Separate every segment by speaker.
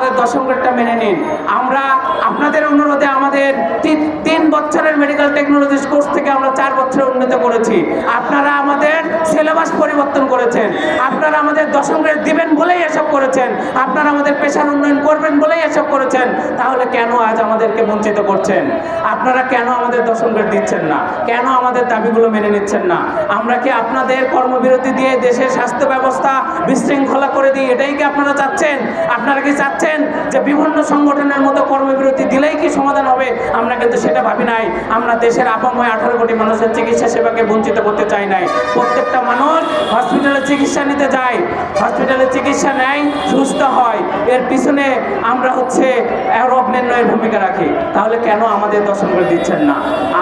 Speaker 1: আমাদের দশম গ্রেডটা মেনে নিন। আমরা আপনাদের অনুরোধে আমাদের 3 বছরের মেডিকেল টেকনোলজিস কোর্স থেকে আমরা 4 বছরে উন্নীত করেছি। আপনারা আমাদের সিলেবাস পরিবর্তন করেছেন, আপনারা আমাদের দশম গ্রেড দিবেন বলেই এসব করেছেন, আপনারা আমাদের পেশার উন্নয়ন করবেন বলেই এসব করেছেন। তাহলে কেন আজ আমাদেরকে বঞ্চিত করছেন? আপনারা কেন আমাদের দশম গ্রেড দিচ্ছেন না? কেন আমাদের দাবিগুলো মেনে নিচ্ছেন না? আমরা কি আপনাদের কর্মবিরতি দিয়ে দেশের স্বাস্থ্য ব্যবস্থা বিশৃঙ্খলা করে দিই, এটাই কি আপনারা চাচ্ছেন? আপনারা কি চাচ্ছেন যে বিভিন্ন সংগঠনের মতো কর্মবিরতি দিলেই কি সমাধান হবে? আমরা কিন্তু সেটা ভাবি নাই। আমরা দেশের আপাময় 18 কোটি মানুষের চিকিৎসা সেবাকে বঞ্চিত করতে চাই নাই। প্রত্যেকটা মানুষ হসপিটালে চিকিৎসা নিতে যায়, হসপিটালে চিকিৎসা নেয়, সুস্থ হয়, এর পিছনে আমরা রোগ নির্ণয়ের ভূমিকা রাখি। তাহলে কেন আমাদের দশম গ্রেড দিচ্ছেন না?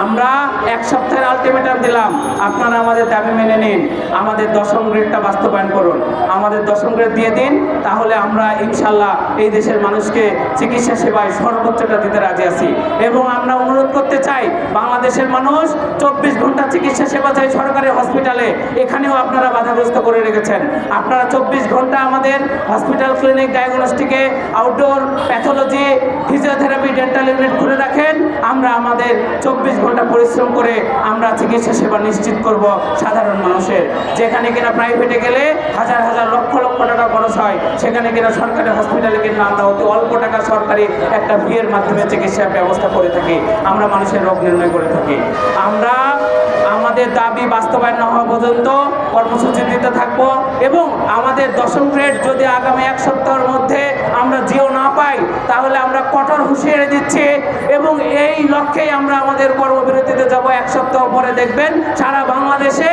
Speaker 1: আমরা 1 সপ্তাহের আলটিমেটাম দিলাম, আপনারা আমাদের দাবি মেনে নিন, আমাদের দশম গ্রেডটা বাস্তবায়ন করুন, আমাদের দশম গ্রেড দিয়ে দিন। তাহলে আমরা ইনশাল্লাহ এই দেশের মানুষকে চিকিৎসা সেবায় সর্বোচ্চটা দিতে রাজি আছি। এবং আমরা অনুরোধ করতে চাই, বাংলাদেশের মানুষ 24 ঘন্টা চিকিৎসা সেবা চাই সরকারি হসপিটালে, এখানেও আপনারা বাধাগ্রস্ত করে রেখেছেন। আপনারা 24 ঘন্টা আমাদের হসপিটাল, ক্লিনিক, ডায়াগনস্টিকে, outdoor, pathology, physiotherapy, dental unit খুলে রাখেন। আমরা আমাদের 24 ঘন্টা পরিশ্রম করে আমরা চিকিৎসা সেবা নিশ্চিত করব সাধারণ মানুষের। যেখানে কিনা প্রাইভেটে গেলে হাজার হাজার লক্ষ লক্ষ টাকা খরচ হয়, সেখানে কিনা সরকারি হসপিটালে কিন্তু আমরা অতি অল্প টাকা সরকারি একটা ফিয়ের মাধ্যমে চিকিৎসার ব্যবস্থা করে থাকি, আমরা মানুষের রোগ নির্ণয় করে থাকি। আমরা আমাদের দাবি বাস্তবায়ন না হওয়া পর্যন্ত কর্মসূচি দিতে থাকবো। এবং আমাদের দশম গ্রেড যদি আগামী 1 সপ্তাহের মধ্যে আমরা জিও না পাই, তাহলে আমরা কঠোর হুঁশিয়ারি দিচ্ছি এবং এই লক্ষ্যেই আমরা আমাদের কর্মবিরতিতে যাব। 1 সপ্তাহ পরে দেখবেন সারা বাংলাদেশে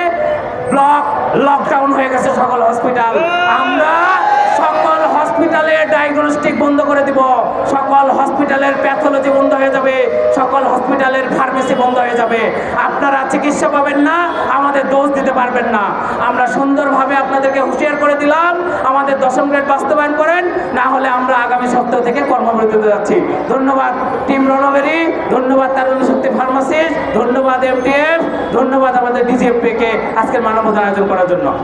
Speaker 1: লকডাউন হয়ে গেছে সকল হসপিটাল। আমরা সকল হসপিটালের ডায়াগনস্টিক বন্ধ করে দিব, সকল হসপিটালের প্যাথোলজি বন্ধ হয়ে যাবে, সকল হসপিটালের ফার্মেসি বন্ধ হয়ে যাবে। আপনারা চিকিৎসা পাবেন না, আমাদের ডোজ দিতে পারবেন না। আমরা সুন্দরভাবে আপনাদেরকে হুঁশিয়ার করে দিলাম, আমাদের দশম গ্রেড বাস্তবায়ন করেন, না হলে আমরা আগামী সপ্তাহ থেকে কর্মবিরতিতে যাচ্ছি। ধন্যবাদ টিম রণবেরি, ধন্যবাদ তারুণ্য শক্তি ফার্মাসিস্ট, ধন্যবাদ এমটিএফ, ধন্যবাদ আমাদের ডিজিএফপি কে আজকের মানববন্ধন আয়োজন করার জন্য।